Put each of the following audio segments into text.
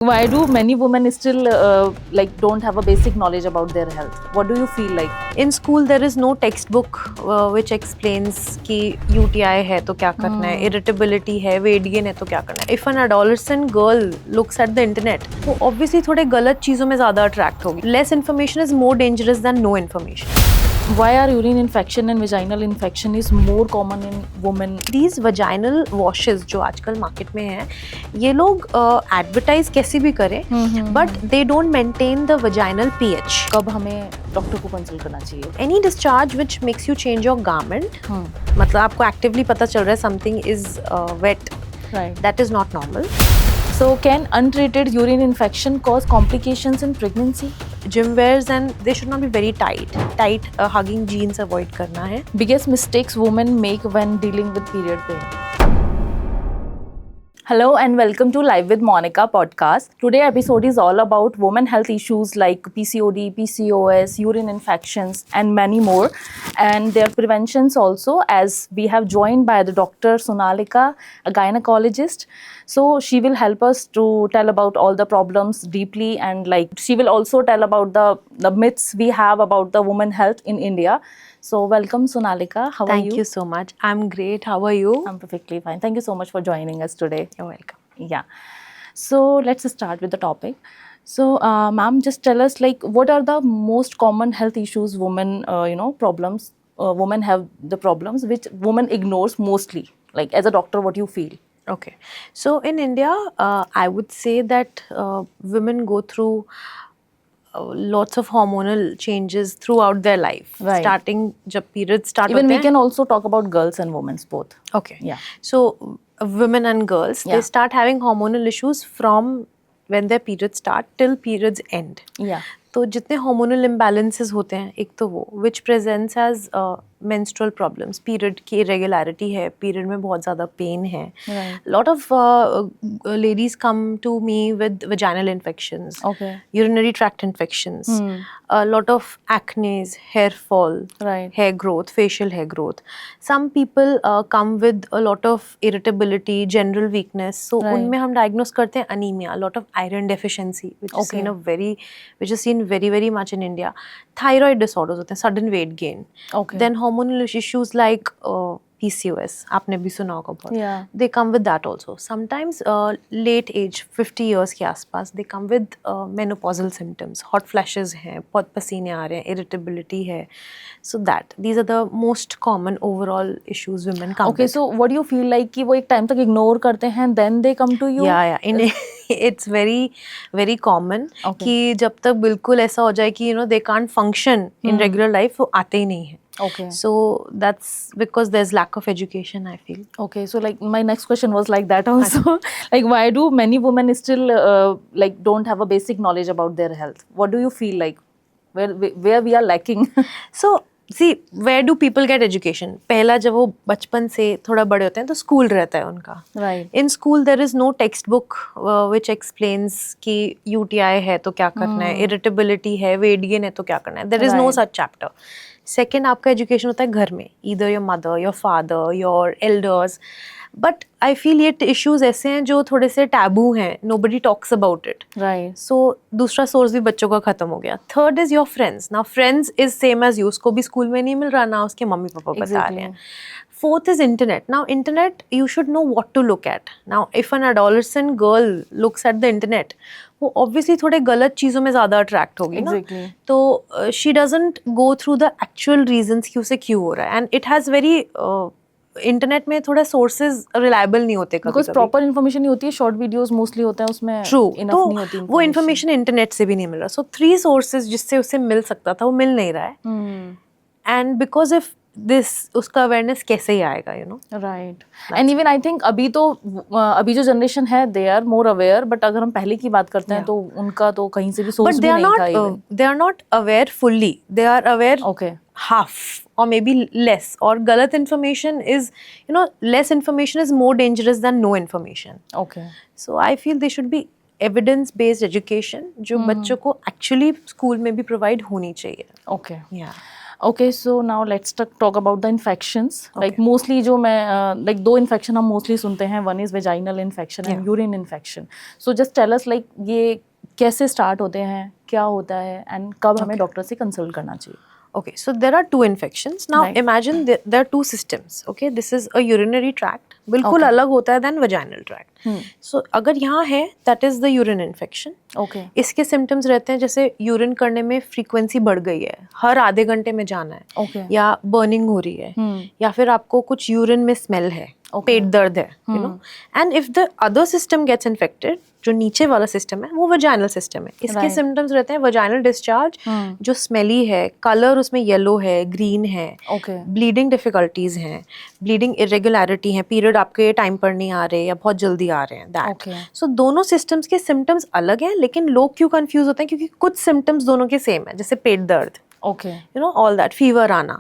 Why do many women still don't have a basic knowledge about their health? What do you feel like? In school there is no textbook which explains कि UTI है तो क्या करना है, irritability है, weight gain है तो क्या करना है. If an adolescent girl looks at the internet, वो obviously थोड़े गलत चीजों में ज़्यादा attract होगी. Less information is more dangerous than no information. Why are urine infection and vaginal infection is more common in women? These vaginal washes जो आजकल market में हैं, ये लोग एडवर्टाइज कैसे भी करें, but they don't maintain the vaginal pH. कब हमें डॉक्टर को कंसल्ट करना चाहिए? Any discharge which makes you change your garment, मतलब आपको एक्टिवली पता चल रहा है something is wet, that is not normal. So can untreated urine infection cause complications in pregnancy? Gym wears and they should not be very tight. Hugging jeans avoid करना है. Biggest mistakes women make when dealing with period pain. Hello and welcome to Live with Monica podcast. Today episode is all about women health issues like PCOD, PCOS, urine infections and many more, and their preventions also, as we have joined by the Dr. Sonalika, a gynecologist. So she will help us to tell about all the problems deeply, and she will also tell about the myths we have about the women health in India. So welcome Sonalika. How are you? Thank you so much. I'm great. How are you? I'm perfectly fine. Thank you so much for joining us today. You're welcome. Yeah. So let's start with the topic. So, ma'am, just tell us what are the most common health issues women, problems women have, the problems which women ignores mostly. Like as a doctor, what you feel? Okay. So in India, I would say that women go through lots of hormonal changes throughout their life. Right. Starting जब periods start Even होते we हैं. can also talk about girls and women both. Okay. Yeah. So women and girls, Yeah. they start having hormonal issues from when their periods start till periods end. Yeah. तो जितने hormonal imbalances होते हैं, एक तो वो which presents as menstrual problems, period की irregularity है, period में बहुत ज़्यादा pain है. Right. Lot of ladies come to me with vaginal infections, Okay. urinary tract infections, a lot of acne, hair fall, Right. hair growth, facial hair growth. Some people come with a lot of irritability, general weakness. So Right. उनमें हम diagnose करते हैं anemia, a lot of iron deficiency, which is seen very very much in India. Thyroid disorders होते हैं, sudden weight gain. Okay. Then hormonal issues like PCOS, आपने भी सुना होगा बहुत. Yeah. They come with that also. Sometimes late age, 50 years के आसपास, they come with menopausal symptoms. Hot flashes हैं, बहुत पसीने आ रहे हैं, irritability है. So these are the most common overall issues women come Okay. with. So what do you feel like कि वो एक time तक ignore करते हैं, then they come to you? Yeah. It's very very common. Okay. कि जब तक बिल्कुल ऐसा हो जाए कि they can't function in regular life, वो आते ही नहीं है. Okay. So that's because there's lack of education, I feel. Okay, so my next question was like that also. Why do many women still don't have a basic knowledge about their health? What do you feel like? Where we are lacking? So see, where do people get education? पहला जब वो बचपन से थोड़ा बड़े होते हैं तो स्कूल रहता है उनका. Right. In school there is no textbook which explains कि UTI है तो क्या करना है, irritability है, weight gain है तो क्या करना है. There is no Right. such chapter. Second, आपका education होता है घर में, either your mother, your father, your elders. But I feel ये issues ऐसे हैं जो थोड़े से taboo हैं. Nobody talks about it. Right. So दूसरा सोर्स भी बच्चों का खत्म हो गया. Third is your friends. Now friends is same age you. उसको भी स्कूल में नहीं मिल रहा, ना उसके मम्मी पापा बता रहे हैं. Fourth is internet. Now internet you should know what to look at. Now if an adolescent girl looks at the internet, वो ऑब्वियसली थोड़े गलत चीज़ों में ज़्यादा अट्रैक्ट होगी ना. Exactly. तो she doesn't go through the actual reasons कि उसे क्यों हो रहा है. And it has very internet में थोड़ा सोर्सेज रिलायबल नहीं होते Because proper information नहीं होती है, short videos mostly होते हैं, उसमें ट्रू. enough नहीं होती तो वो इन्फॉर्मेशन इंटरनेट से भी नहीं मिल रहा. सो 3 सोर्सेज जिससे उसे मिल सकता था वो मिल नहीं रहा है. एंड बिकॉज ऑफ दिस उसका अवेयरनेस कैसे ही आएगा, you know. Right. And even I think अभी जो जनरेशन है, they are more aware. But अगर हम पहले की बात करते हैं तो उनका तो कहीं से भी सोर्स भी नहीं था even. They are not aware fully. They are aware Okay. half or maybe less. और गलत information is, you know, less information is more dangerous than no information. Okay. So I feel there should be evidence based education जो बच्चों को actually school में भी provide होनी चाहिए. Okay. Yeah. Okay, so now let's talk about the infections. Like mostly जो मैं like दो infection हम mostly सुनते हैं. One is vaginal infection and urine infection. So just tell us like ये कैसे start होते हैं, क्या होता है, and कब हमें डॉक्टर से कंसल्ट करना चाहिए. Okay, so there are two infections. Now Right. imagine there are two systems. Okay, this is a urinary tract. बिल्कुल Okay. अलग होता है than vaginal tract. So अगर यहाँ है, that is the urine infection. Okay. इसके symptoms रहते हैं जैसे यूरिन करने में फ्रीक्वेंसी बढ़ गई है, हर आधे घंटे में जाना है, Okay. या बर्निंग हो रही है, या फिर आपको कुछ यूरिन में स्मेल है, पेट दर्द है, you know. And if the other system gets infected, जो नीचे वाला सिस्टम है वो वजाइनल सिस्टम है, इसके Right. सिम्टम्स रहते हैं वजाइनल डिस्चार्ज, जो स्मेली है, कलर उसमें येलो है, ग्रीन है, Okay. ब्लीडिंग डिफिकल्टीज हैं, ब्लीडिंग इरेगुलरिटी है, पीरियड आपके टाइम पर नहीं आ रहे या बहुत जल्दी आ रहे हैं, दैट. Okay. सो दोनों सिस्टम्स के सिम्टम्स अलग हैं, लेकिन लोग क्यों कंफ्यूज होते हैं, क्योंकि कुछ सिम्टम्स दोनों के सेम है, जैसे पेट दर्द, Okay. you know, all that, fever आना.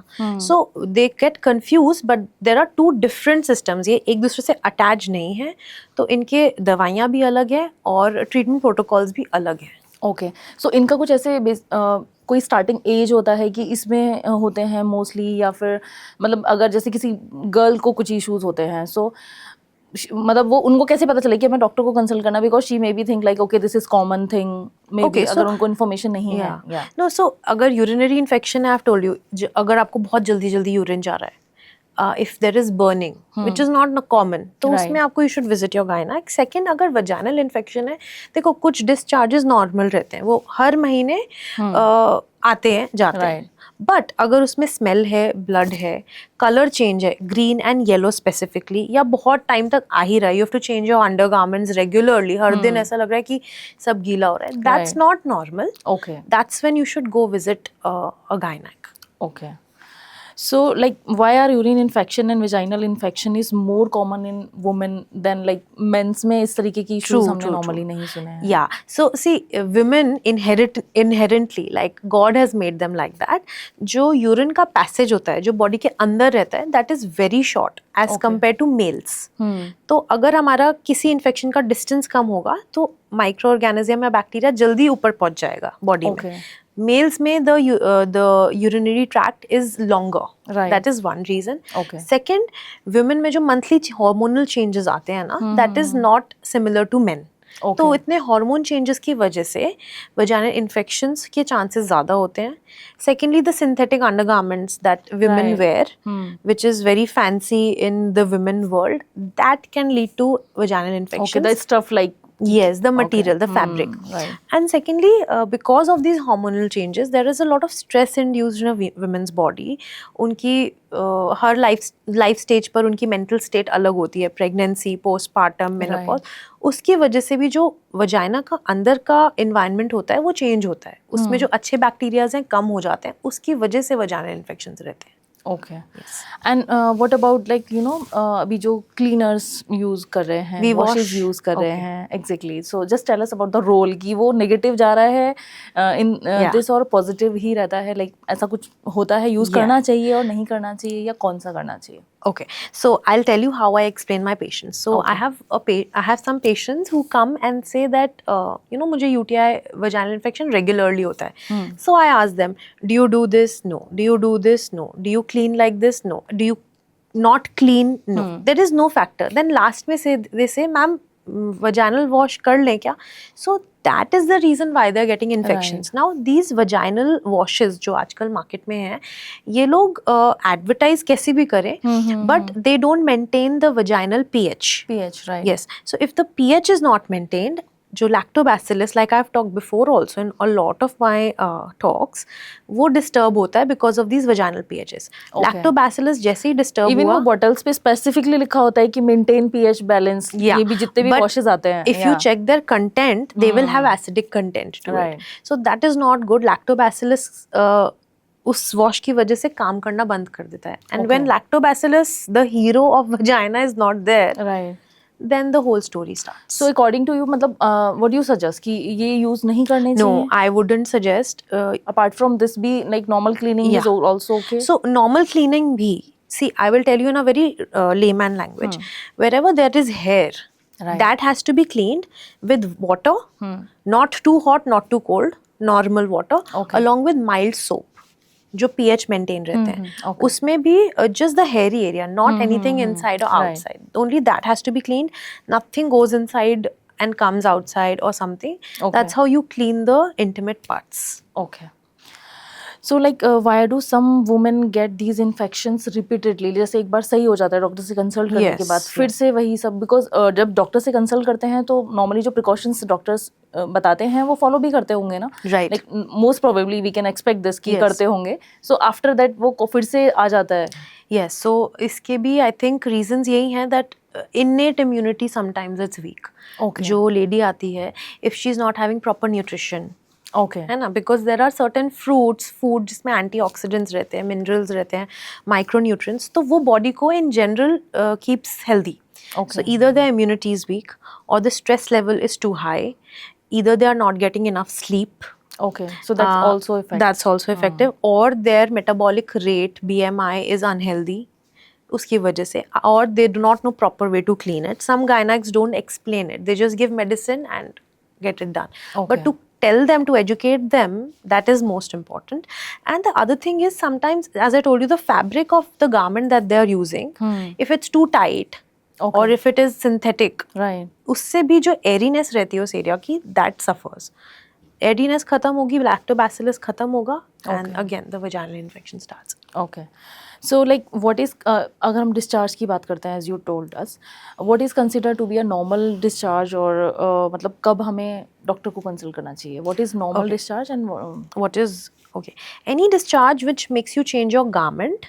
So they get confused, but there are two different systems. ये एक दूसरे से attach नहीं है, तो इनके दवाइयाँ भी अलग है और treatment protocols भी अलग है. ओके, सो इनका कुछ ऐसे कोई स्टार्टिंग एज होता है कि इसमें होते हैं मोस्टली, या फिर मतलब अगर जैसे किसी गर्ल को कुछ इश्यूज होते हैं, सो मतलब वो उनको कैसे पता चले कि मैं डॉक्टर को कंसल्ट करना, because she may be think like okay this is common thing, may be अगर उनको इन्फॉर्मेशन नहीं है. नो, सो अगर यूरिनरी इन्फेक्शन है, आई हैव टोल्ड यू, अगर आपको बहुत जल्दी जल्दी यूरिन जा रहा है, if there is burning, which is not common, तो Right. उसमें आपको you should visit your gynac. Second, अगर vaginal infection है, देखो कुछ discharges normal रहते हैं, वो हर महीने आते हैं जाते हैं, बट अगर उसमें स्मेल है, ब्लड है, कलर चेंज है, ग्रीन एंड येलो स्पेसिफिकली, या बहुत टाइम तक आ ही रहा है, you have to change your undergarments regularly, हर दिन ऐसा लग रहा है कि सब गीला हो रहा है, that's not normal. Okay. That's when you should go visit a gynaec. Okay. So, like, why are urine infection and vaginal infection is more common in women than like men's में इस तरीके की issues हमने normally नहीं सुने हैं. Yeah. So see, women inherently, like God has made them like that. जो urine का passage होता है, जो body के अंदर रहता है, that is very short as compared to males. तो अगर हमारा किसी infection का distance कम होगा, तो microorganism या bacteria जल्दी ऊपर पहुंच जाएगा body में. Males में the urinary tract is longer. Right. That is one reason. Okay. Second, women में जो monthly hormonal changes आते हैं ना, that is not similar to men. Okay. तो इतने हार्मोन चेंजेस की वजह से वजाइनल इन्फेक्शंस के चांसेस ज़्यादा होते हैं. Secondly, the synthetic undergarments that women wear, which is very fancy in the women world, that can lead to vaginal infections. Okay, the stuff like Yes, the material, the fabric. Right. And secondly, because of these hormonal changes, there is a lot of stress induced in a women's body. उनकी हर life stage पर उनकी mental state अलग होती है, pregnancy, postpartum, menopause. उसकी वजह से भी जो वजाइना का अंदर का इन्वायरमेंट होता है वो चेंज होता है, उसमें जो अच्छे बैक्टीरियाज हैं कम हो जाते हैं, उसकी वजह से वजाइनल इन्फेक्शंस रहते हैं. Okay. And what about like you know अभी जो क्लीनर्स यूज कर रहे हैं, वॉशेस यूज कर रहे हैं, exactly, so just tell us about the role कि वो नेगेटिव जा रहा है इन दिस और पॉजिटिव ही रहता है, लाइक ऐसा कुछ होता है, यूज करना चाहिए और नहीं करना चाहिए, या कौन सा करना चाहिए? Okay, so I'll tell you how I explain my patients. So I have some patients who come and say that you know मुझे UTI, vaginal infection regularly होता है. So I ask them, do you do this? No. Do you do this? No. Do you clean like this? No. Do you not clean? No. There is no factor. Then last में they say, ma'am, vaginal wash कर लें क्या? So that is the reason why they are getting infections. Now these vaginal washes जो आजकल market में हैं, ये लोग advertise कैसे भी करें, but they don't maintain the vaginal pH. pH, right? Yes. So if the pH is not maintained, जो lactobacillus, like I've talked before also in a lot of my talks, वो disturb होता है because of these vaginal pHs. Lactobacillus जैसे ही disturb Even हुआ, वो bottles पे specifically लिखा होता है कि maintain pH balance. ये भी जितने भी washes आते हैं. If you check their content, they will have acidic content to it. So that is not good. Lactobacillus उस वॉश की वजह से काम करना बंद कर देता है. And when lactobacillus, the hero of vagina, is not there, Right. then the whole story starts. So according to you, मतलब what do you suggest कि ये use नहीं करने चाहिए? No, I wouldn't suggest. Apart from this भी like normal cleaning is also okay? So normal cleaning भी, see, I will tell you in a very layman language. Wherever there is hair, that has to be cleaned with water, not too hot, not too cold, normal water, along with mild soap. जो pH maintain रहते हैं, okay. उसमें भी just the hairy area, not anything inside or Right. outside. Only that has to be cleaned. Nothing goes inside and comes outside or something. Okay. That's how you clean the intimate parts. Okay. So like why do some women get these infections repeatedly? जैसे एक बार सही हो जाता है doctor से consult करने के Yes, बाद फिर से वही सब, बिकॉज जब डॉक्टर से कंसल्ट करते हैं तो नॉर्मली जो प्रिकॉशंस डॉक्टर्स बताते हैं वो फॉलो भी करते होंगे ना, Right. Like most probably we can expect this कि Yes. करते होंगे. सो आफ्टर दैट वो फिर से आ जाता है. Yes, so इसके भी I think reasons यही हैं that innate immunity sometimes it's weak. Okay. जो लेडी आती है, if she's not having proper nutrition, okay. है ना, because there are certain fruits, food जिसमें एंटीऑक्सीडेंट्स रहते हैं, मिनरल्स रहते हैं, माइक्रोन्यूट्रिएंट्स, तो वो बॉडी को in general keeps healthy. So either the immunity is weak or the stress level is too high, either they are not getting enough sleep. Okay, so that's also effective. Or their metabolic rate, BMI, is unhealthy. उसकी वजह से, or they do not know proper way to clean it. Some gynecologists don't explain it. They just give medicine and get it done. Okay. But to tell them, to educate them, that is most important. And the other thing is sometimes, as I told you, the fabric of the garment that they are using, if it's too tight, Okay. or if it is synthetic, right. उससे भी जो airiness रहती है उस area की, that suffers. Airiness खत्म होगी, lactobacillus खत्म होगा, and again the vaginal infection starts. Okay. So like what is अगर हम discharge की बात करते हैं, as you told us, what is considered to be a normal discharge, और मतलब कब हमें डॉक्टर को कंसल्ट करना चाहिए? What is normal discharge and What is okay? Any discharge which makes you change your garment,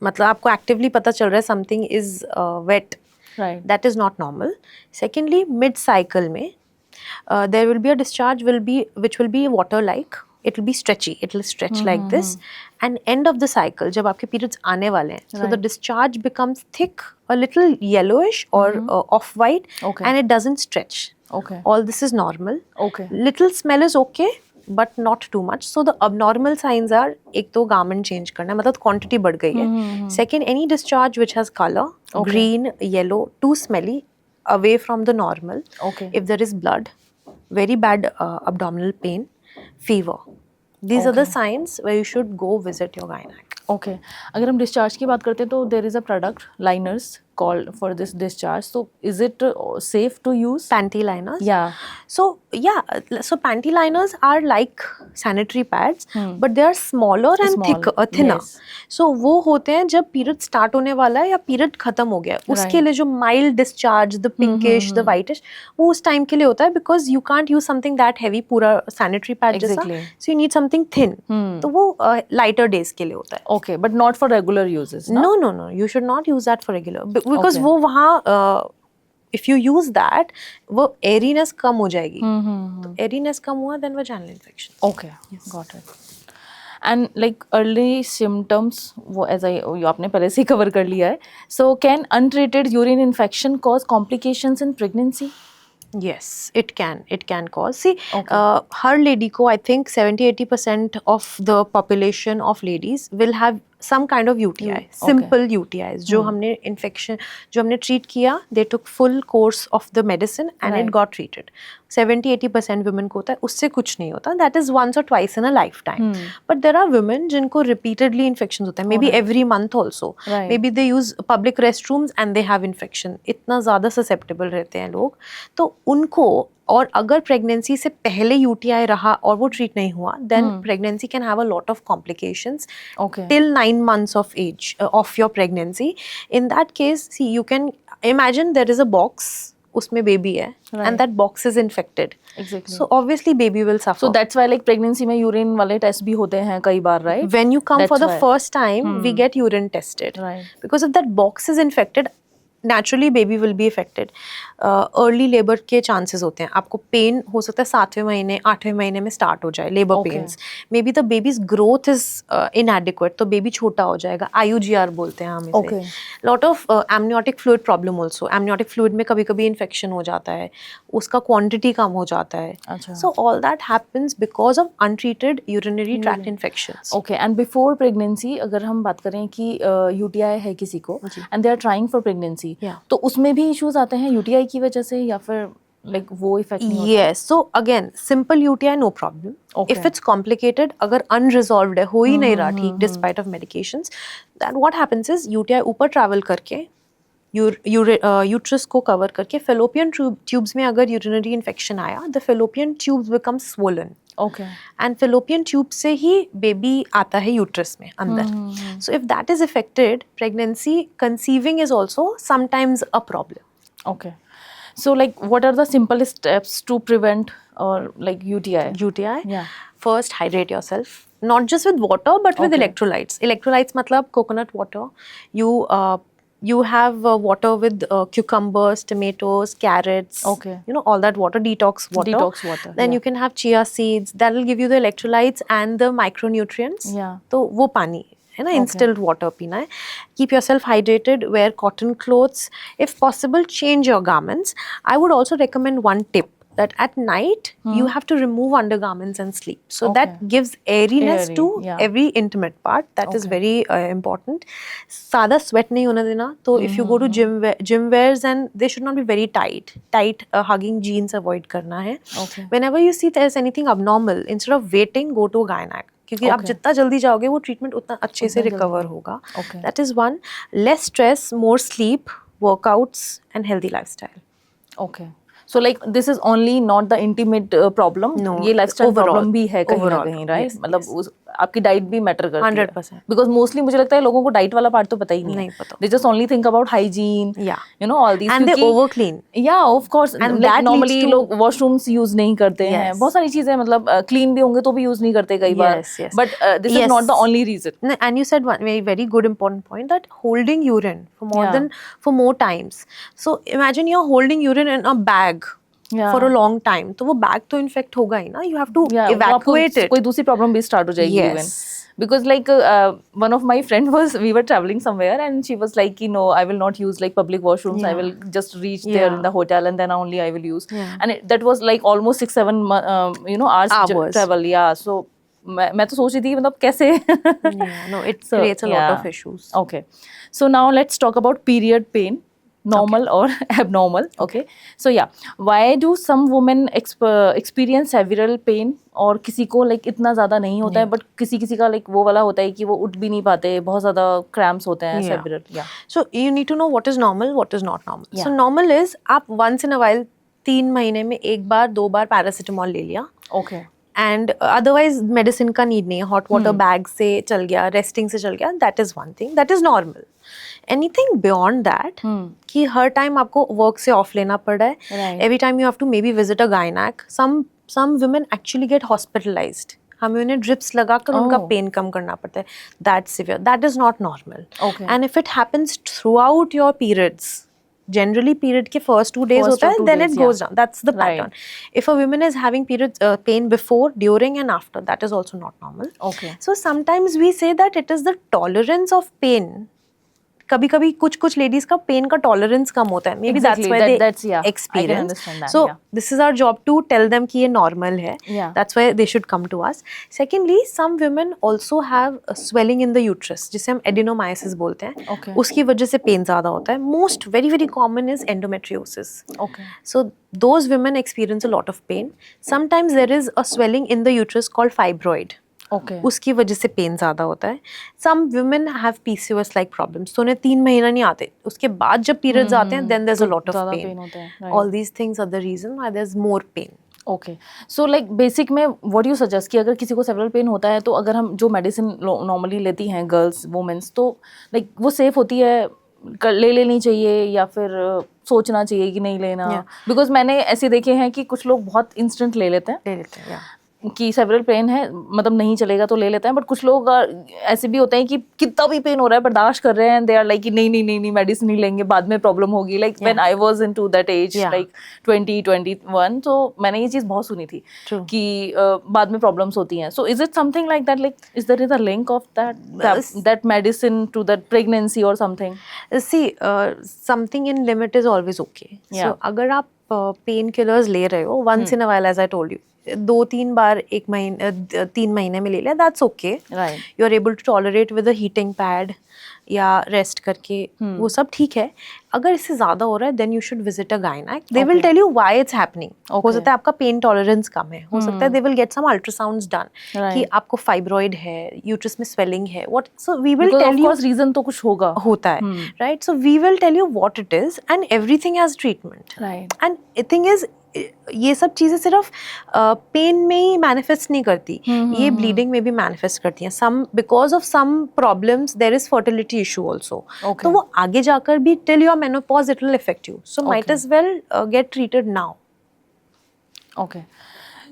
मतलब आपको actively पता चल रहा है something is wet, right. that is not normal. Secondly, mid cycle में there will be a discharge which will be water like. It will be stretchy. It will stretch like this. And end of the cycle, जब आपके periods आने वाले हैं, so the discharge becomes thick, a little yellowish or off white, Okay. and it doesn't stretch. Okay. All this is normal. Okay. Little smell is okay, but not too much. So the abnormal signs are, एक तो garment change करना है, मतलब quantity बढ़ गई है. Second, any discharge which has color, green, yellow, too smelly, away from the normal. Okay. If there is blood, very bad abdominal pain, fever. These are the signs where you should go visit your gynec. Okay. अगर हम discharge की बात करते हैं तो there is a product, liners, called for this discharge. So is it safe to use? Panty liners. Yeah. So panty liners are like sanitary pads, but they are smaller and Small, thinner. yes. So वो होते हैं जब period start होने वाला है या period खत्म हो गया है, उसके लिए जो mild discharge, the pinkish, the whitish, वो उस time के लिए होता है, because you can't use something that heavy पूरा sanitary pad जैसा, Exactly. so you need something thin. तो वो lighter days के लिए होता है. Okay, but not for regular uses. No? No, you should not use that for regular, because Okay. वो वहाँ if you use that, वो airiness कम हो जाएगी. तो airiness कम हुआ, then vaginal infection. Okay, got it. And like early symptoms, वो as I आपने पहले से cover कर लिया है. So can untreated urine infection cause complications in pregnancy? Yes, it can cause. See, her lady को I think 70-80% of the population of ladies will have some kind of UTI, simple UTIs. जो हमने infection, जो हमने treat किया, they took full course of the medicine and it got treated. 70-80% women को होता है, उससे कुछ नहीं होता. That is once or twice in a lifetime. But there are women जिनको repeatedly infections होता है, maybe every month also. Right. Maybe they use public restrooms and they have infection. इतना ज़्यादा susceptible रहते हैं लोग, तो उनको, और अगर प्रेगनेंसी से पहले यूटीआई रहा और वो ट्रीट नहीं हुआ, then pregnancy can have a lot of complications till 9 months of age of your pregnancy. In that case, see, you can imagine there is a box, उसमें बेबी है, and that box is infected. Exactly. So obviously baby will suffer. So that's why like pregnancy में urine वाले test भी होते हैं कई बार, right? When you come for That's the why. first time, we get urine tested. Right. Because if that box is infected, naturally baby will be affected. Early labor के chances होते हैं. आपको pain हो सकता है 7वें महीने 8वें महीने में start हो जाए, labor pains. Maybe the baby's growth is inadequate, तो baby छोटा हो जाएगा. IUGR बोलते हैं हम इसे. Lot of amniotic fluid problem also. Amniotic fluid में कभी-कभी infection हो जाता है. उसका quantity कम हो जाता है. So all that happens because of untreated urinary tract infections. Okay, and before pregnancy अगर हम बात करें कि UTI है किसी को and they are trying for pregnancy, तो उसमें भी issues आते हैं UTI की वजह से, या फिर like वो इफेक्ट नहीं होता? Yes. So again, simple UTI, no problem. Okay. If it's complicated, अगर unresolved है, हो ही नहीं रहा ठीक, despite of medications, then what happens is UTI ऊपर travel करके, uterus को cover करके, fallopian tubes में अगर urinary infection आया, the fallopian tubes become swollen. Okay. And fallopian tube से ही baby आता है uterus में अंदर. So if that is affected, pregnancy, conceiving is also sometimes a problem. Okay. So like what are the simplest steps to prevent or like UTI? UTI? Yeah. First, hydrate yourself. Not just with water, but with Okay. electrolytes. Electrolytes matlab coconut water. You have water with cucumbers, tomatoes, carrots. Okay. You know, all that water, detox water. Detox water, Then yeah. you can have chia seeds. That will give you the electrolytes and the micronutrients. Yeah. तो वो पानी है ना, instilled water पीना है. Keep yourself hydrated. Wear cotton clothes. If possible, change your garments. I would also recommend one tip that at night you have to remove undergarments and sleep. So that gives airiness Airy, to yeah. every intimate part. That is very important. सादा sweat नहीं होना देना. तो if you go to gym wears and they should not be very tight. Tight hugging jeans avoid करना है. Okay. Whenever you see there is anything abnormal, instead of waiting, go to a gynec. क्योंकि आप जितना जल्दी जाओगे वो treatment उतना अच्छे से रिकवर होगा. Okay. That is one. Less stress, more sleep, workouts and healthy lifestyle. Okay. So like this is only not the intimate problem. No, ये lifestyle overall. problem भी है कहीं ना Overall, कहीं, right? yes, मतलब yes. उस आपकी डाइट भी मैटर करती है. 100%. Because mostly मुझे लगता है लोगों को डाइट वाला पार्ट तो पता ही नहीं नहीं है. पता. They just only think about hygiene. Yeah. You know all these. And they क्योंकि- over clean. Yeah, of course. And like that normally leads to- लोग washrooms use नहीं करते हैं. Yes. बहुत सारी चीजें मतलब clean भी होंगे तो भी use नहीं करते कई बार. Yes, yes. But this is Yes. not the only reason. No, and you said one very good important point, that holding urine Yeah. for more times. So imagine you're holding urine in a bag Yeah. for a long time. तो वो bag तो infect होगा ही ना. You have to Yeah, वो आपको evacuate it. कोई दूसरी problem भी स्टार्ट हो जाएगी Yes. even. Because like one of my friend we were traveling somewhere and she was like, you know, I will not use like public washrooms. I Yeah. will just reach there Yeah. in the hotel and then only I will use. Yeah. And that was like almost 6-7 hours travel. Yeah. So मैं तो सोच रही थी मतलब कैसे. Yeah, no, it So, creates a lot yeah. of issues. Okay. So now let's talk about period pain. Normal or abnormal. Okay. So yeah, why do some women experience several pain? और किसी को like इतना ज़्यादा नहीं होता है, but किसी का like वो वाला होता है कि वो उठ भी नहीं पाते, बहुत ज़्यादा cramps होते हैं. Yeah. Several. Yeah. So you need to know what is normal, what is not normal. Yeah. So normal is आप once in a while 3 महीने में 1 बार 2 बार पैरासिटामोल ले लिया. Okay. एंड अदरवाइज मेडिसिन का नीड नहीं है. हॉट वाटर बैग से चल गया, रेस्टिंग से चल गया, that is one thing, that is normal. Anything beyond that कि हर टाइम आपको वर्क से ऑफ लेना पड़ रहा है, Right. Every time you have to maybe visit a gynaec. Some women actually get hospitalized. हमें उन्हें ड्रिप्स लगाकर उनका Oh. पेन कम करना पड़ता है. That severe, that is not normal. Okay. And if it happens through out your periods, generally period के first 2 days First होता or है, 2 then days, it goes yeah. down. That's the Right. pattern. If a woman is having period pain before, during and after, that is also not normal. Okay. So sometimes we say that it is the tolerance of pain. कभी-कभी कुछ ladies का pen का tolerance कम होता है. Maybe Exactly. that's why they That's, yeah. I can experience. understand that, So yeah. this is our job to tell them कि ये normal है. Yeah. That's why they should come to us. Secondly, some women also have a swelling in the uterus, जिसे हम adenomyosis बोलते हैं. Okay. उसकी वजह से पेन ज़्यादा होता है. Most very common is endometriosis. Okay. So those women experience a lot of pain. Sometimes there is a swelling in the uterus called fibroid. Okay. उसकी वजह से पेन ज़्यादा होता है. Some women have PCOS like problems. तो उन्हें 3 महीना नहीं आते. उसके बाद जब periods आते हैं, then there's a lot of ज़्यादा pain. pain होता है. Right. All these things are the reason why there's more pain. Okay. So like basic में व्हाट यू सजेस्ट कि अगर किसी को सेवरल पेन होता है तो अगर हम जो मेडिसिन नॉर्मली लेती हैं गर्ल्स वुमेन्स, तो लाइक वो सेफ होती है, ले लेनी चाहिए या फिर सोचना चाहिए कि नहीं लेना? बिकॉज मैंने ऐसे देखे हैं कि कुछ लोग बहुत इंस्टेंट ले लेते हैं ले लेते हैं, कि सेवरल पेन है मतलब नहीं चलेगा तो ले लेते हैं, बट कुछ लोग ऐसे भी होते हैं कि कितना भी पेन हो रहा है बर्दाश्त कर रहे हैं, दे आर लाइक कि नहीं मेडिसिन नहीं लेंगे, बाद में प्रॉब्लम होगी. Like when I was into that age like 20-21, तो मैंने ये चीज़ बहुत सुनी थी कि बाद में प्रॉब्लम्स होती हैं. So is it something like that, like is there is a link of that medicine to that pregnancy और something? See, something in limit is always okay. Yeah. So अगर आप पेन किलर्स ले रहे हो once in a while, as I told you, 2-3 बार 3 महीने में ले लिया, that's okay. Right. You are able to tolerate with a heating pad या रेस्ट करके, वो सब ठीक है. अगर इससे ज़्यादा हो रहा है then you should visit a gynaec. They will tell you why it's happening. हो सकता है आपका पेन टॉलरेंस कम है, हो सकता है they will get some ultrasounds done कि आपको फाइब्रॉइड है, यूट्रस में स्वेलिंग है, what. So we will Because tell of you course reason तो कुछ होगा. होता है, right. So we will tell you what it is and everything has treatment. Right. And thing is, ये सब चीज़ें सिर्फ पेन में ही मैनिफेस्ट नहीं करती, ये ब्लीडिंग में भी मैनिफेस्ट करती हैं. Some because of some problems there is fertility issue also. तो वो आगे जाकर भी till your menopause it will effect you. So might as well get treated now. Okay.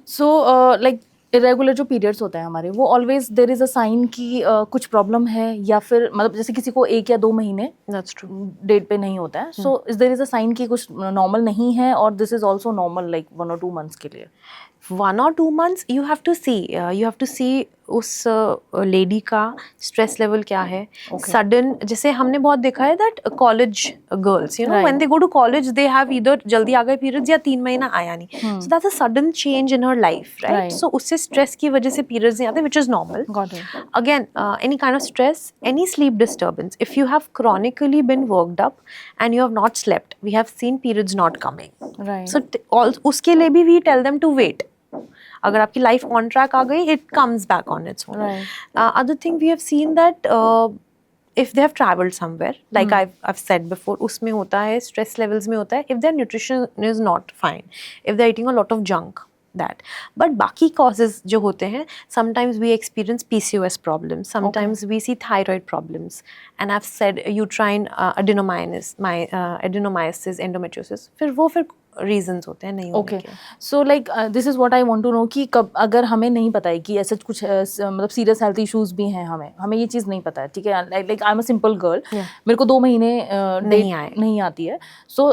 So like irregular जो पीरियड्स होते हैं हमारे, वो always there is a sign कि कुछ प्रॉब्लम है, या फिर मतलब जैसे किसी को 1 या 2 महीने दैट्स ट्रू डेट पे नहीं होता है, so is there is a sign कि कुछ नॉर्मल नहीं है, और this is also normal like 1 or 2 months के लिए? 1 or 2 months you have to see उस लेडी का स्ट्रेस लेवल क्या है. सडन, जैसे हमने बहुत देखा है that college girls, you know, when they go to college they have either जल्दी आ गए पीरियड्स या 3 महीना आया नहीं. So that's a sudden change in her life, right. So उससे स्ट्रेस की वजह से पीरियड्स नहीं आते, which is normal. Again, any kind of stress, any sleep disturbance, if you have chronically been worked up and you have not slept, we have seen periods not coming. Right. So उसके लिए भी we tell them to wait. अगर आपकी life on track आ गई, it comes back on its own. Other thing we have seen that if they have traveled somewhere, like I've said before, उसमें होता है, stress levels में होता है, if their nutrition is not fine, if they're eating a lot of junk, that. But बाकी causes जो होते हैं, sometimes we experience PCOS problems, sometimes we see thyroid problems, and I've said uterine adenomyosis, endometriosis, फिर reasons होते हैं नहीं होने के. So like this is what I want to know कि कब अगर हमें नहीं पता है कि ऐसा कुछ मतलब सीरियस हेल्थ इश्यूज भी हैं, हमें ये चीज़ नहीं पता है, ठीक है, like I am a simple girl, मेरे को 2 महीने नहीं आती है, सो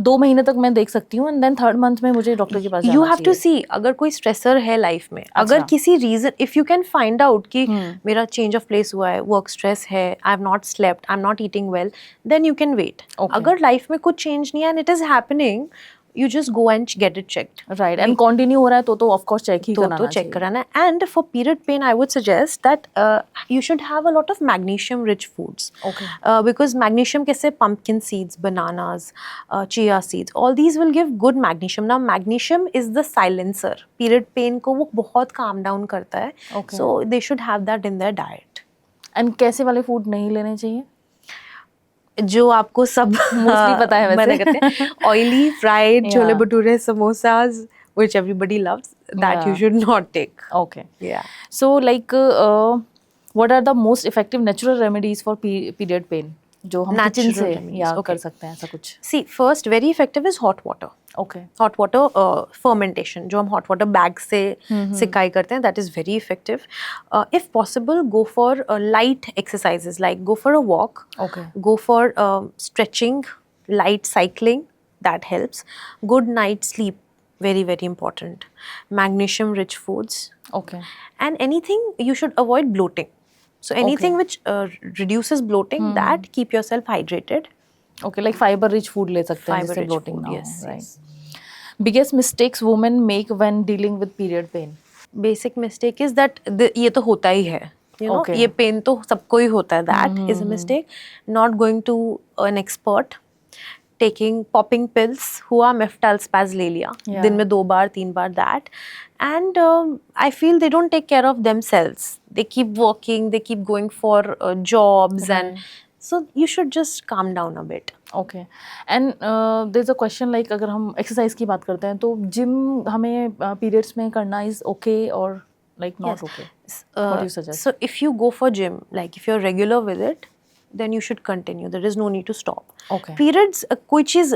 2 महीने तक मैं देख सकती हूँ, एंड देन 3rd month में मुझे डॉक्टर के पास जाना चाहिए. यू हैव टू सी अगर कोई स्ट्रेसर है लाइफ में, अगर किसी reason, if you can find out कि मेरा चेंज ऑफ प्लेस हुआ है, वर्क स्ट्रेस है, I have not slept, I am not eating well, then you can wait. अगर लाइफ में कुछ चेंज नहीं है and it is happening, you just go and get it checked. Right. And continue हो रहा है तो of course check ही कराना चाहिए. check कराना है. And for period pain, I would suggest that you should have a lot of magnesium rich foods. Okay. Because magnesium कैसे, pumpkin seeds, bananas, chia seeds, all these will give good magnesium. Now magnesium is the silencer. Period pain को वो बहुत calm down करता है. Okay. So they should have that in their diet. And कैसे वाले food नहीं लेने चाहिए? जो आपको सब मोस्टली पता है वैसे. कहते हैं oily, fried, chole bhature, samosas, which everybody loves, that you should not take. Okay. Yeah. So like what are the most effective natural remedies for period pain जो हम किचन से या कर सकते हैं ऐसा कुछ? See, first very effective is hot water. Okay. Hot water fermentation, जो हम hot water bag से सिकाई करते हैं, that is very effective. If possible, go for light exercises, like go for a walk. Okay. Go for stretching, light cycling, that helps. Good night sleep, very very important. Magnesium rich foods. Okay. And anything, you should avoid bloating. So anything which reduces bloating, that keep yourself hydrated. Okay, like fiber rich food ले सकते हैं जिससे bloating ना हो. Yes, right. Biggest mistakes women make when dealing with period pain? Basic mistake is that ये तो होता ही है, you know, ये pain तो सबको ही होता है, that is a mistake. Not going to an expert, popping pills, हुआ Meftal-Spaz ले लिया, दिन में 2 बार 3 बार, that. And I feel they don't take care of themselves. They keep working, they keep going for jobs, and so you should just calm down a bit. Okay. And there's a question like अगर हम exercise की बात करते हैं तो gym हमें periods में करना is okay or like not okay? What do you suggest? So if you go for gym, like if you're regular with it, then you should continue. There is no need to stop. Okay. Periods कोई चीज़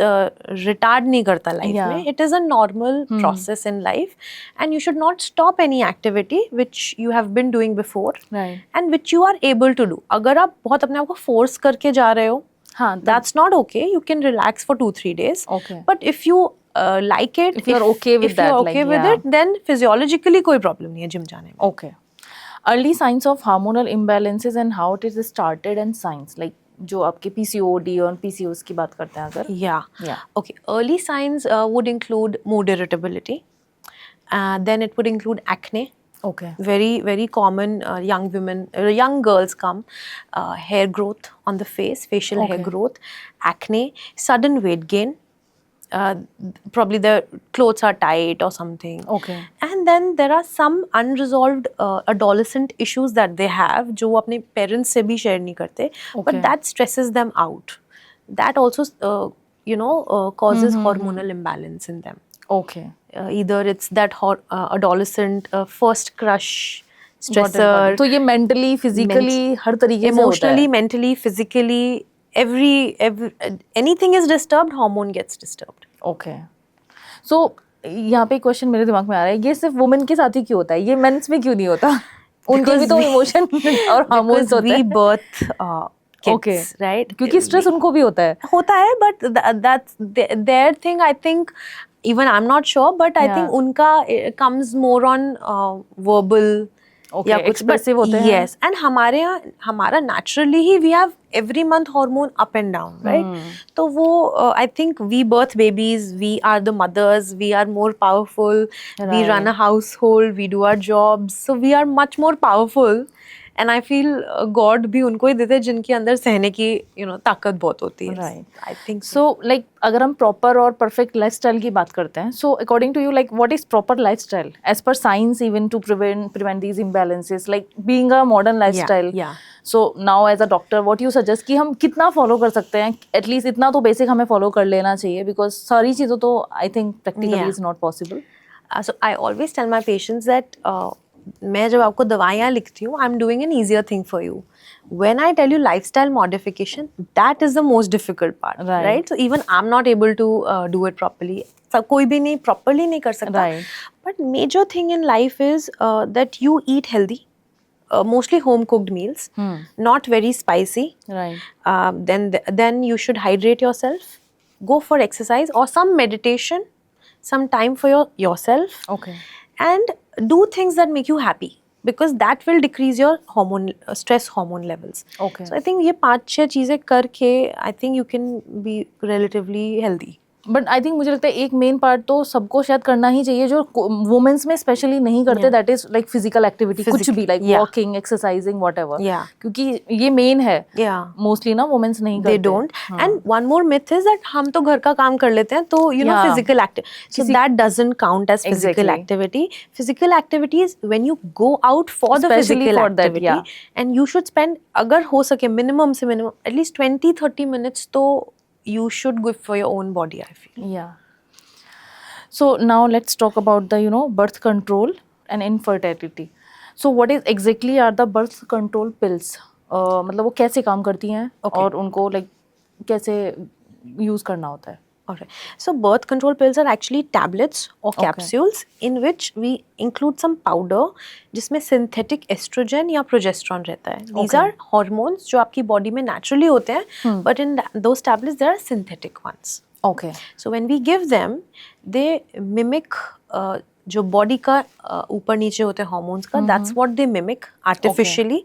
retard नहीं करता life में. It is a normal process in life, and you should not stop any activity which you have been doing before, right, and which you are able to do. अगर आप बहुत अपने आप को force करके जा रहे हो, that's not okay. You can relax for 2-3 days. Okay. But if you like it, if you're okay with that, if you're okay with it, then physiologically कोई problem नहीं है gym जाने में. Okay. Early signs of hormonal imbalances and how it is started and signs, like जो आपके PCOD और PCOS की बात करते हैं अगर. Yeah. Okay. Early signs would include mood irritability, Then it would include acne. Okay. Very, very common. Young women, young girls come. Hair growth on the face, facial hair Okay. growth, acne, sudden weight gain. Probably the clothes are tight or something. Okay. And then there are some unresolved adolescent issues that they have, जो वो अपने parents से भी share नहीं करते, Okay. but that stresses them out. That also, causes hormonal imbalance in them. Okay. Either it's that adolescent first crush Got it, got stressor, it. तो ये mentally, physically हर तरीके से होता emotionally, है. mentally, physically, every anything is disturbed, hormone gets disturbed. Okay. So यहाँ पे question मेरे दिमाग में आ रहा है, ये सिर्फ वुमेन के साथ ही क्यों होता है, ये मेंस में क्यों नहीं होता? उनके भी तो इमोशन और हार्मोन्स होते हैं. We birth kids, Okay. right? क्योंकि स्ट्रेस उनको भी होता है. but that's their thing. I think even I'm not sure, but I Yeah. think उनका comes more on verbal. Okay, या कुछ, expressive but होते हैं. yes, and हमारे यहाँ हमारा naturally he we have every month hormone up and down, right? तो वो I think we birth babies, we are the mothers, we are more powerful, we run a household, we do our jobs, so we are much more powerful. And I feel God भी उनको ही देते हैं जिनके अंदर सहने की ताकत बहुत होती है. Right. I think so. So like अगर हम proper और perfect lifestyle की बात करते हैं, so according to you, like what is proper lifestyle as per science, even to prevent these imbalances, like being a modern lifestyle. Yeah. So now as a doctor, what you suggest कि हम कितना follow कर सकते हैं? At least इतना तो basic हमें follow कर लेना चाहिए, because सारी चीज़ों तो I think practically Yeah. is not possible. So I always tell my patients that मैं जब आपको दवाइयाँ लिखती हूँ, I'm doing an easier thing for you. When I tell you lifestyle modification, that is the most difficult part, right? So even I'm not able to do it properly. सब कोई भी नहीं properly नहीं कर सकता. Right. But major thing in life is that you eat healthy, mostly home cooked meals, not very spicy. Right. Then you should hydrate yourself, go for exercise or some meditation, some time for yourself. Okay. And do things that make you happy, because that will decrease your stress hormone levels. Okay. So I think ये 5-6 चीजें करके I think you can be relatively healthy. But I think मुझे लगता है एक main part तो सबको शायद करना ही चाहिए जो वुमेन्स में स्पेशली नहीं करते, that is like physical activity, कुछ भी लाइक वॉकिंग, एक्सरसाइजिंग, व्हाटएवर. क्योंकि ये मेन है. मोस्टली ना वुमेन्स नहीं करते. They don't. And one more myth is that हम तो घर का काम कर लेते हैं तो physical activity. So that doesn't count as physical activity. Physical activity is when you go out for the physical activity, and you should spend, अगर हो सके minimum से minimum at least 20-30 minutes तो you should go for your own body, I feel. Yeah. So now let's talk about the birth control and infertility. So what is exactly are the birth control pills? मतलब वो कैसे काम करती हैं और उनको like कैसे use करना होता है? Alright. So birth control pills are actually tablets or capsules in which we include some powder जिसमें synthetic estrogen या progesterone रहता है. These are hormones जो आपकी body में naturally होते हैं, but in those tablets there are synthetic ones. Okay. So when we give them, they mimic जो body का ऊपर नीचे होते हैं hormones का, that's what they mimic artificially,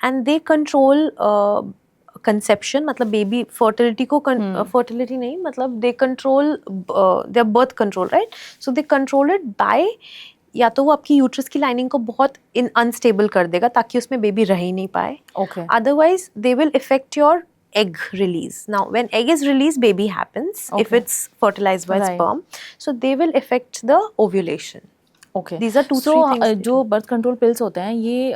and they control conception, मतलब baby fertility को fertility नहीं, मतलब they control their birth control, right? So they control it by या तो वो आपकी यूट्रस की लाइनिंग को बहुत अनस्टेबल कर देगा ताकि उसमें बेबी रह ही नहीं पाए. Okay. Otherwise they will affect your egg release. Now when egg is released, baby happens if it's fertilized by sperm. So they will affect the ovulation. Okay. These are 2-3 things. जो birth control pills होते हैं ये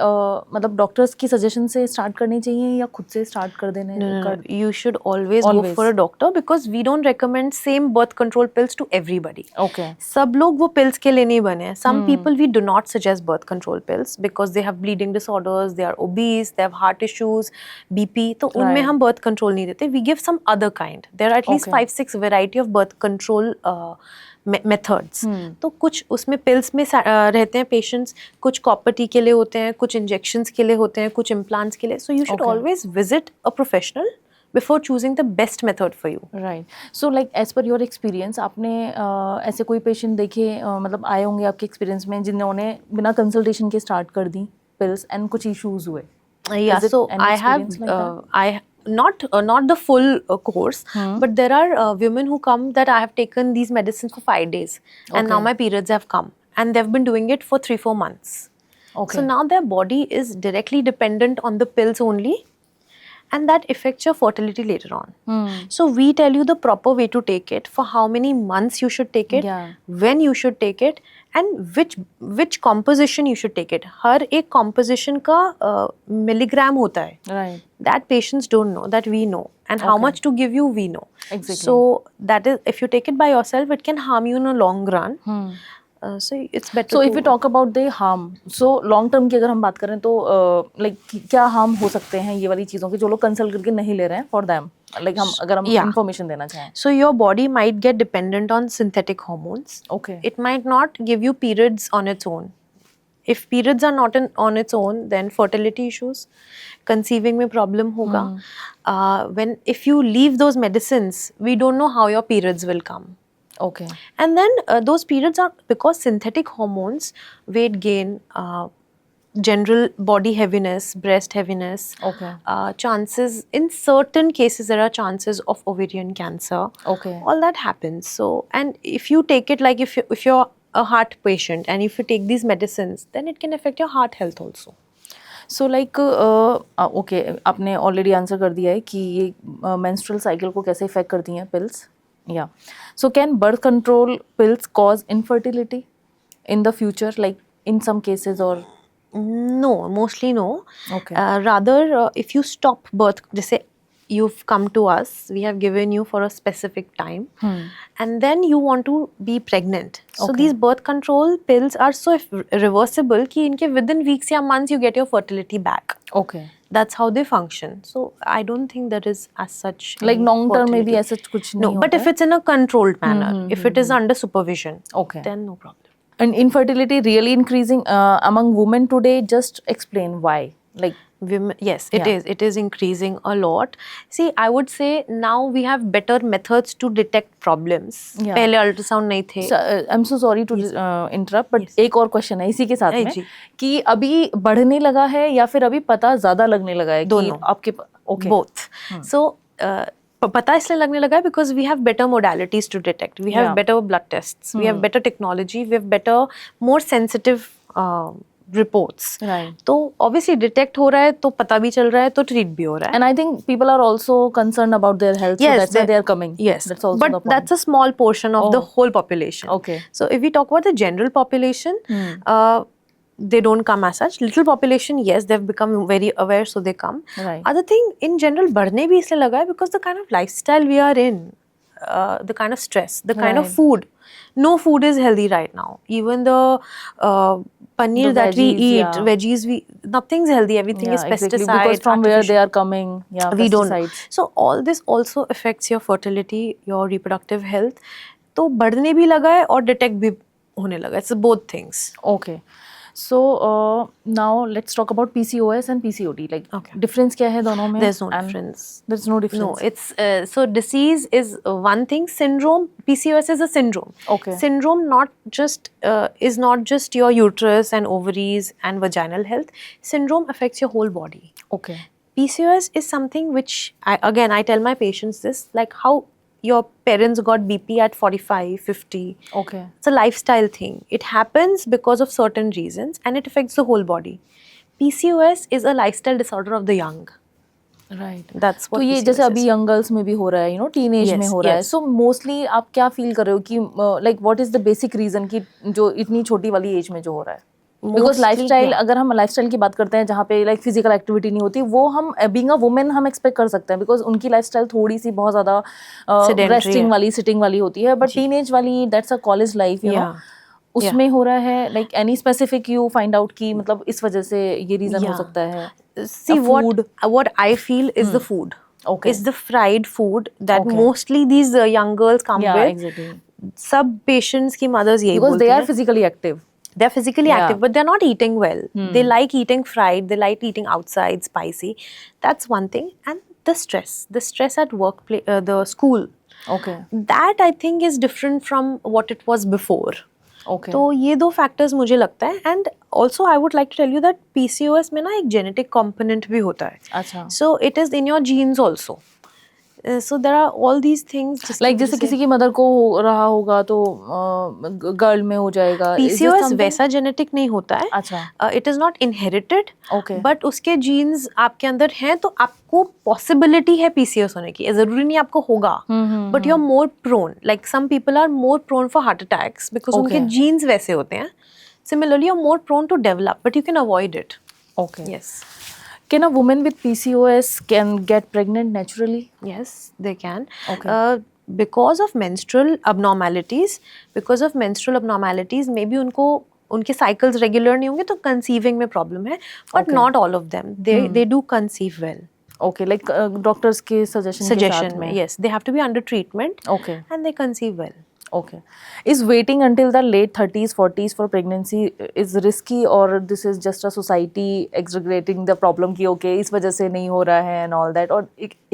मतलब doctors की suggestion से start करनी चाहिए या खुद से स्टार्ट कर देने? No. You should always go for a doctor because we don't recommend same birth control pills to everybody. Okay. सब लोग वो pills के लिए नहीं बने हैं. Some people we do not suggest birth control pills because they have bleeding disorders, they are obese, they have heart issues, BP. तो उनमें हम birth control नहीं देते. We give some other kind. There are at least 5-6 variety of birth control methods. तो कुछ उसमें pills में रहते हैं patients, कुछ copper T के लिए होते हैं, कुछ injections के लिए होते हैं, कुछ implants के लिए. So you should always visit a professional before choosing the best method for you. Right. So like as per your experience, आपने ऐसे कोई patient देखे मतलब आए होंगे आपके experience में जिन्होंने बिना consultation के start कर दी pills and कुछ issues हुए? Yeah. So I have not the full course, but there are women who come that I have taken these medicines for 5 days and now my periods have come and they've been doing it for 3-4 months. Okay. So now their body is directly dependent on the pills only, and that affects your fertility later on. So we tell you the proper way to take it, for how many months you should take it, Yeah. when you should take it, and which composition you should take it. हर एक composition का milligram होता है. Right. That patients don't know, that we know, and how Okay. much to give you we know. Exactly. So that is, if you take it by yourself, it can harm you in a long run. So it's better. So if we talk about the harm, so long term की अगर हम बात करें तो like क्या harm हो सकते हैं ये वाली चीज़ों के, जो लोग कंसल्ट करके नहीं ले रहे हैं for them, like हम अगर हम Yeah. information देना चाहें. So your body might get dependent on synthetic hormones. Okay. It might not give you periods on its own. If periods are not on its own, then fertility issues, conceiving में problem होगा. If you leave those medicines, we don't know how your periods will come. Okay. And then those periods are because synthetic hormones, weight gain, general body heaviness, breast heaviness, Okay. chances, in certain cases there are chances of ovarian cancer. Okay. All that happens. So, and if you take it, like if you're a heart patient and if you take these medicines, then it can affect your heart health also. So like okay, आपने already answer कर दिया है कि ये menstrual cycle को कैसे affect करती हैं pills. Yeah. So can birth control pills cause infertility in the future, like in some cases, or? No, mostly no. Okay. Rather, if you stop birth, जैसे you've come to us, we have given you for a specific time, and then you want to be pregnant. So Okay. these birth control pills are so reversible कि इनके within weeks या months you get your fertility back. Okay. That's how they function. So I don't think there is as such Like any long term में भी fertility. ऐसा कुछ नहीं No, but होता if it's in a controlled manner, if it is under supervision, Okay. then no problem. And infertility really increasing among women today. Just explain why. Like Women, yes, it Yeah. is. It is increasing a lot. See, I would say now we have better methods to detect problems. Yeah. पहले ultrasound नहीं थे. I'm so sorry to interrupt, but एक और question है इसी के साथ में जी. कि अभी बढ़ने लगा है या फिर अभी पता ज़्यादा लगने लगा है कि दोनों. आपके okay. Both. So पता इसलिए लगने लगा है because we have better modalities to detect. We have Yeah. better blood tests. We have better technology. We have better, more sensitive reports. Right. तो obviously detect हो रहा है तो पता भी चल रहा है तो treat भी हो रहा है. And I think people are also concerned about their health, so that's why they are coming. Yes, That's also but the point. that's a small portion of the Oh. whole population. Okay. So if we talk about the general population, they don't come as such. Little population, yes, they've become very aware, so they come. Right. Other thing, in general, बढ़ने भी इसलिए लगा है because the kind of lifestyle we are in, the kind of stress, the kind of Right. food. No food is healthy right now. Even the paneer The that we veggies, eat, yeah. veggies, nothing's healthy. Everything is exactly, pesticide. because from where artificial. they are coming, yeah, We don't know. pesticides. So all this also affects your fertility, your reproductive health. तो बढ़ने भी लगा है और detect भी होने लगा है. It's both things. Okay. So now let's talk about PCOS and PCOD. Like Okay. difference क्या है दोनों में? There's no And difference. There's no difference. No, it's so disease is one thing. Syndrome, PCOS is a syndrome. Okay. Syndrome is not just your uterus and ovaries and vaginal health. Syndrome affects your whole body. Okay. PCOS is something which I tell my patients this, like how your parents got BP at 45, 50. Okay. It's a lifestyle thing. It happens because of certain reasons and it affects the whole body. PCOS is a lifestyle disorder of the young. Right. That's what तो ये PCOS जैसे is. अभी young girls में भी हो रहा है, you no teenage Yes, में हो रहा है, yes. सो मोस्टली आप क्या फील कर रहे हो कि like what is the basic reason कि जो इतनी छोटी वाली एज में जो हो रहा है? Because Mostly, lifestyle, yeah. अगर हम लाइफस्टाइल की बात करते हैं जहाँ पे लाइक फिजिकल एक्टिविटी नहीं होती, वो हम बीइंग अ वुमेन हम एक्सपेक्ट कर सकते हैं बिकॉज उनकी लाइफस्टाइल थोड़ी सी बहुत ज्यादा Sedentary रेस्टिंग है. वाली, सिटिंग वाली होती है, बट टीनेज वाली that's a college life, you know, Yeah. उसमें हो रहा है like any specific you find out कि मतलब इस वजह से ये रीजन हो Yeah. सकता है? See, food. what I feel is the food. Okay. It's the fried food that Okay. mostly these young girls come Yeah, with. exactly. सब patients की mothers यही Because बोलती they are हैं. physically active. They're physically Yeah. active, but they're not eating well. They like eating fried. They like eating outside, spicy. That's one thing. And the stress at work, the school. Okay. That I think is different from what it was before. Okay. तो ये दो factors मुझे लगता है. And also I would like to tell you that PCOS में ना एक genetic component भी होता है. अच्छा. So it is in your genes also. So there are all these things. Like जैसे किसी की मदर को हो रहा होगा तो गर्ल में हो जाएगा. Is this PCOS something? वैसा जेनेटिक नहीं होता है. अच्छा. It is not inherited. Okay. But उसके जीन्स आपके अंदर हैं तो आपको पॉसिबिलिटी है PCOS होने की. जरूरी नहीं आपको होगा. But you are more prone. Like some people are more prone for heart attacks because उनके जीन्स वैसे होते हैं. Similarly, you're more prone to develop, but you can avoid it. Okay. Yes. Can a woman with PCOS can get pregnant naturally? Yes, they can. Okay. Because of menstrual abnormalities, maybe उनके cycles regular नहीं होंगे तो conceiving में problem है. But not all of them. They do conceive well. Okay, like doctors के suggestion में. Yes, they have to be under treatment. Okay. And they conceive well. Okay. Is waiting until the late 30s, 40s for pregnancy is risky, or this is just a society exaggerating the problem कि okay इस वजह से नहीं हो रहा है and all that, or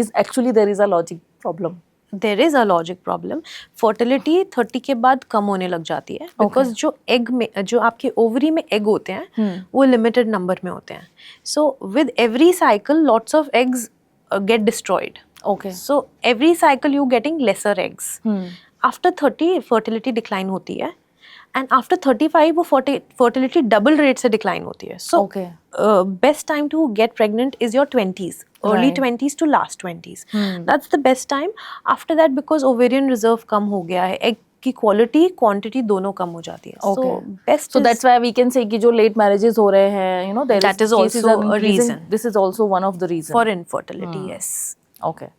is actually there is a logic problem? There is a logic problem. Fertility 30 के बाद कम होने लग जाती है because जो egg में जो आपके ovary में egg होते हैं वो limited number में होते हैं. So with every cycle lots of eggs get destroyed. Okay. So every cycle you getting lesser eggs. After 30 fertility decline होती है and after 35 वो fertility double rate से decline होती है. So best time to get pregnant is your 20s, early 20s to last 20s. That's the best time. After that because ovarian reserve कम हो गया है, egg की quality quantity दोनों कम हो जाती है. Okay. So best. So that's why we can say कि जो late marriages हो रहे हैं, you know, that is also a reason. This is also one of the reasons for infertility. Yes. Okay.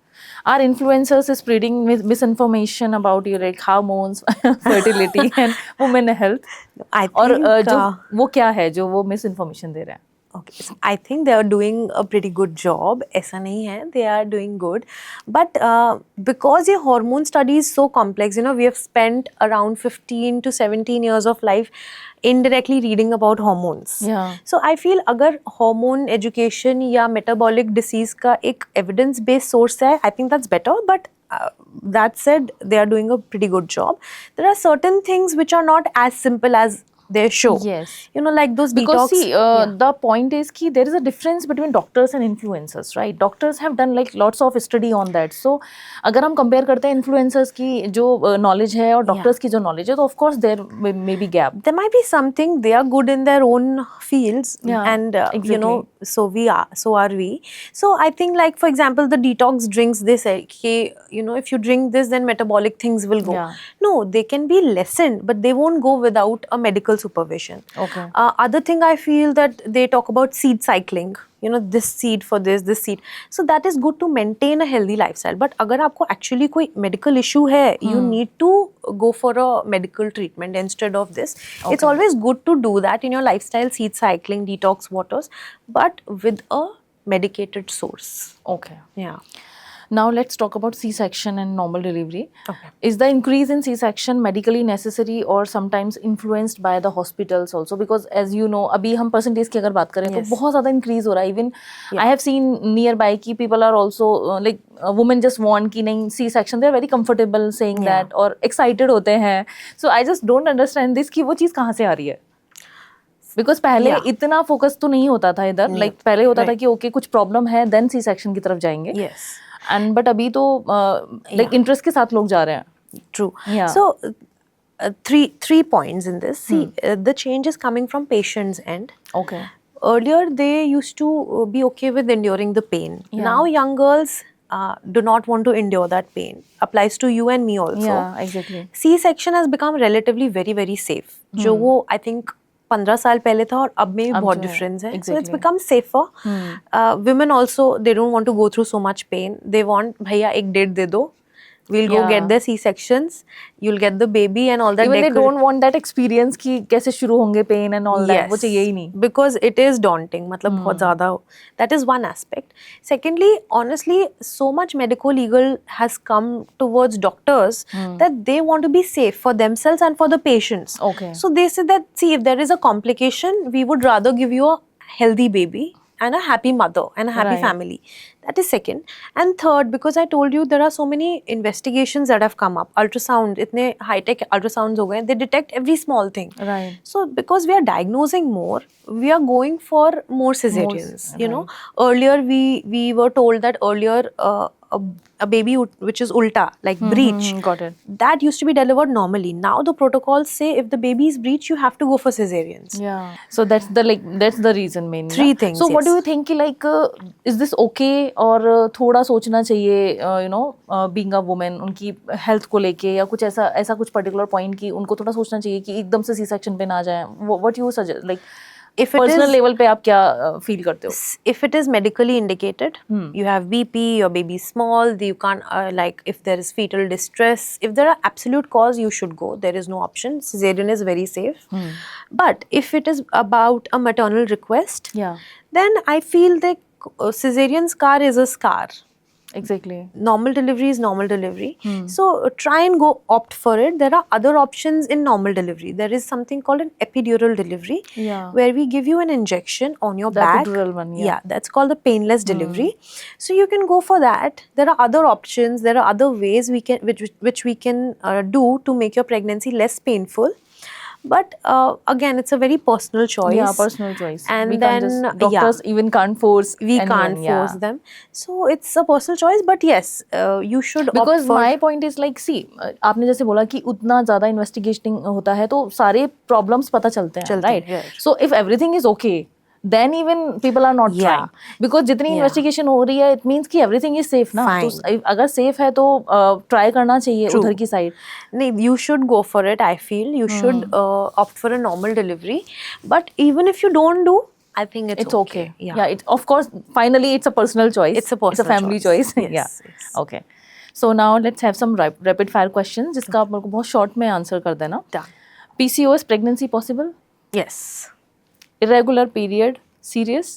Are influencers spreading misinformation about you, like hormones, fertility and women health? I think और जो वो क्या है जो वो misinformation दे रहा है? Okay, so I think they are doing a pretty good job. ऐसा नहीं है, they are doing good. But because your hormone study is so complex, you know, we have spent around 15 to 17 years of life indirectly reading about hormones. Yeah. So I feel अगर hormone education या metabolic disease का एक evidence based source है, I think that's better. But that said, they are doing a pretty good job. There are certain things which are not as simple as they show. Yes. You know, like those because detox. See, the point is कि there is a difference between doctors and influencers, right? Doctors have done like lots of study on that. So अगर हम compare करते हैं influencers की जो knowledge है और doctors की जो knowledge है, तो of course there may be gap. There might be something, they are good in their own fields. Yeah, and exactly. you know, so are we. So I think like for example the detox drinks, they say कि you know if you drink this then metabolic things will go. Yeah. No, they can be lessened but they won't go without a medical supervision. Okay. Other thing I feel that they talk about seed cycling. You know, this seed for this seed. So that is good to maintain a healthy lifestyle. But अगर आपको actually कोई medical issue है, you need to go for a medical treatment instead of this. Okay. It's always good to do that in your lifestyle, seed cycling, detox waters, but with a medicated source. Okay. Yeah. Now let's talk about C-section and normal delivery. Okay. Is the increase in C-section medically necessary or sometimes influenced by the hospitals also? Because as you know, अभी हम percentage की अगर बात करें तो बहुत ज़्यादा increase हो रहा है. Even I have seen nearby कि people are also like women just want कि नहीं C-section. They are very comfortable saying that और excited होते हैं. So I just don't understand this कि वो चीज़ कहाँ से आ रही है? Because पहले इतना focus तो नहीं होता था इधर. Like पहले होता था कि okay कुछ problem है then C-section की तरफ जाएंगे. Yes. And but अभी तो like interest के साथ लोग जा रहे हैं. True. Yeah. So three points in this. See, the change is coming from patient's end. Okay. Earlier they used to be okay with enduring the pain. Yeah. Now young girls do not want to endure that pain. Applies to you and me also. Yeah, exactly. C-section has become relatively very very safe. जो वो I think 15 साल पहले था और अब में भी बहुत डिफरेंस है. So it's become safer. Women also, they don't want to go through so much pain. They want भैया एक डेट दे दो. We'll go get the C-sections. You'll get the baby and all that. Even they don't want that experience कि कैसे शुरू होंगे pain and all that. वो चाहिए ही नहीं. Because it is daunting. मतलब बहुत ज़्यादा. That is one aspect. Secondly, honestly, so much medico-legal has come towards doctors that they want to be safe for themselves and for the patients. Okay. So they say that, see, if there is a complication, we would rather give you a healthy baby and a happy mother and a happy family. That is second. And third, because I told you there are so many investigations that have come up. Ultrasound, itne high-tech ultrasounds ho gaye, they detect every small thing. Right. So because we are diagnosing more, we are going for more cesareans. You know, right. earlier we were told that earlier a baby which is ulta, like breech, Got it. that used to be delivered normally. Now the protocols say if the baby is breech, you have to go for cesareans. Yeah. So that's the reason mainly. Three ना? things, So what do yes. you think कि like is this okay और थोड़ा सोचना चाहिए you know being a woman उनकी health को लेके या कुछ ऐसा कुछ particular point कि उनको थोड़ा सोचना चाहिए कि एकदम से C-section पे ना जाए. What you suggest like If it personal is level पे आप क्या feel करते हो? if it is medically indicated, you have BP, your baby is small, you can't like if there is fetal distress, if there are absolute cause, you should go. There is no option. Cesarean is very safe. But if it is about a maternal request, Yeah. then I feel that cesarean scar is a scar. Exactly. Normal delivery is normal delivery. So try and go opt for it. There are other options in normal delivery. There is something called an epidural delivery, Yeah. where we give you an injection on your The back. epidural one, yeah. That's called the painless delivery. So you can go for that. There are other options. There are other ways we can which we can do to make your pregnancy less painful. But again, it's a very personal choice. Yeah, personal choice. And we then can't just, doctors even can't force we anyone, can't force yeah. them. So it's a personal choice. But yes, you should opt Because for. my point is like see आपने जैसे बोला कि उतना ज़्यादा investigating होता है तो सारे प्रॉब्लम्स पता चलते हैं, right? So if everything is okay, then even people are not trying. Because जितनी इन्वेस्टिगेशन हो रही है it means कि everything is safe ना. तो अगर safe है तो ट्राई करना चाहिए उधर की साइड. नहीं, you should go for it. I feel you should opt for a normal delivery. But even if you don't do, I think it's okay. Yeah, it, of course, finally it's a personal choice. It's a personal family choice. Yes, yeah. yes. Okay. So now let's have some rapid fire questions जिसका आप मेरे को बहुत short में answer कर देना. Done. PCOS pregnancy possible? Yes. Irregular period serious?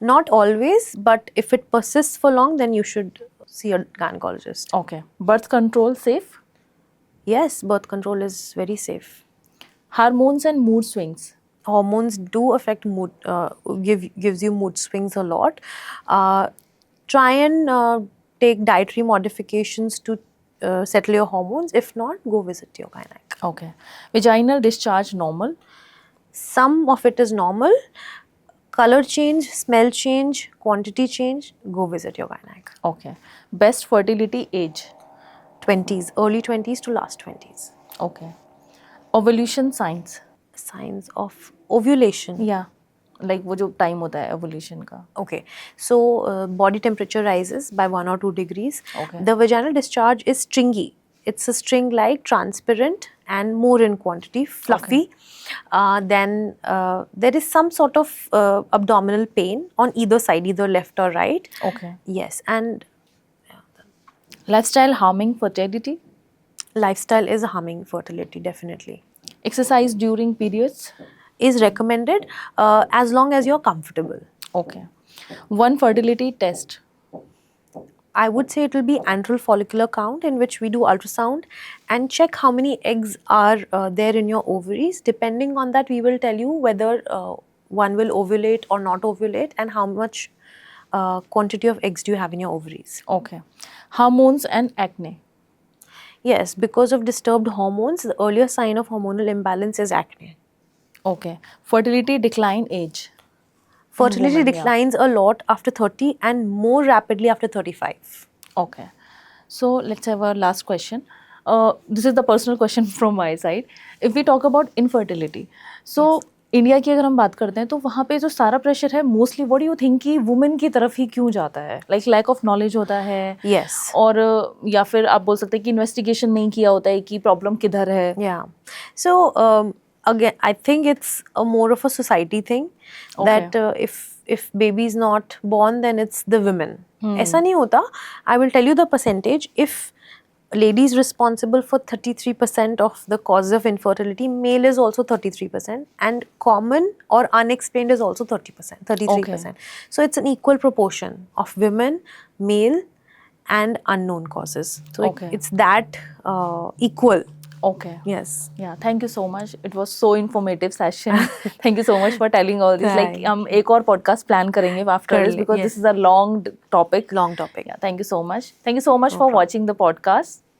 Not always, but if it persists for long, then you should see a gynecologist. Okay. Birth control safe? Yes, birth control is very safe. Hormones and mood swings? Hormones do affect mood, gives you mood swings a lot. Try and take dietary modifications to settle your hormones. If not, go visit your gynec. Okay. Vaginal discharge normal? Some of it is normal. Color change, smell change, quantity change, go visit your gynec. Okay. Best fertility age? 20s, early 20s to last 20s. Okay. Ovulation signs? Signs of ovulation. Yeah. Like वो जो time होता है ovulation का. Okay. So body temperature rises by 1 or 2 degrees. Okay. The vaginal discharge is stringy. It's a string-like, transparent, and more in quantity, fluffy. Then there is some sort of abdominal pain on either side, either left or right. Okay. Yes, and Lifestyle harming fertility? lifestyle is harming fertility, definitely. Exercise during periods? Is recommended as long as you're comfortable. Okay. One fertility test? I would say it will be antral follicular count, in which we do ultrasound and check how many eggs are there in your ovaries. Depending on that, we will tell you whether one will ovulate or not ovulate, and how much quantity of eggs do you have in your ovaries. Okay. Hormones and acne? Yes, because of disturbed hormones, the earlier sign of hormonal imbalance is acne. Okay. Fertility decline age? Fertility women, yeah. declines a lot after 30 and more rapidly after 35. Okay. So let's have our last question. This is the personal question from my side. If we talk about infertility, so India की अगर हम बात करते हैं तो वहाँ पे जो सारा प्रेशर है mostly what do you think कि वुमेन की तरफ ही क्यों जाता है? लाइक लैक ऑफ नॉलेज होता है Yes. और या फिर आप बोल सकते हैं कि इन्वेस्टिगेशन नहीं किया होता है कि प्रॉब्लम किधर है. Yeah. So again, I think it's a more of a society thing that if baby is not born, then it's the women. ऐसा नहीं होता. I will tell you the percentage. If lady is responsible for 33% of the causes of infertility, male is also 33%, and common or unexplained is also 30%, 33%. So it's an equal proportion of women, male, and unknown causes. So it's that equal. Okay. Yes. Yeah, thank you so much. It was so informative session. Thank you so much for telling all this. Like Thank हम एक और podcast plan करेंगे after कर this ले, because yes. this is a long topic. Long topic. Yeah, thank you so much. Thank you so much No for problem. watching the podcast.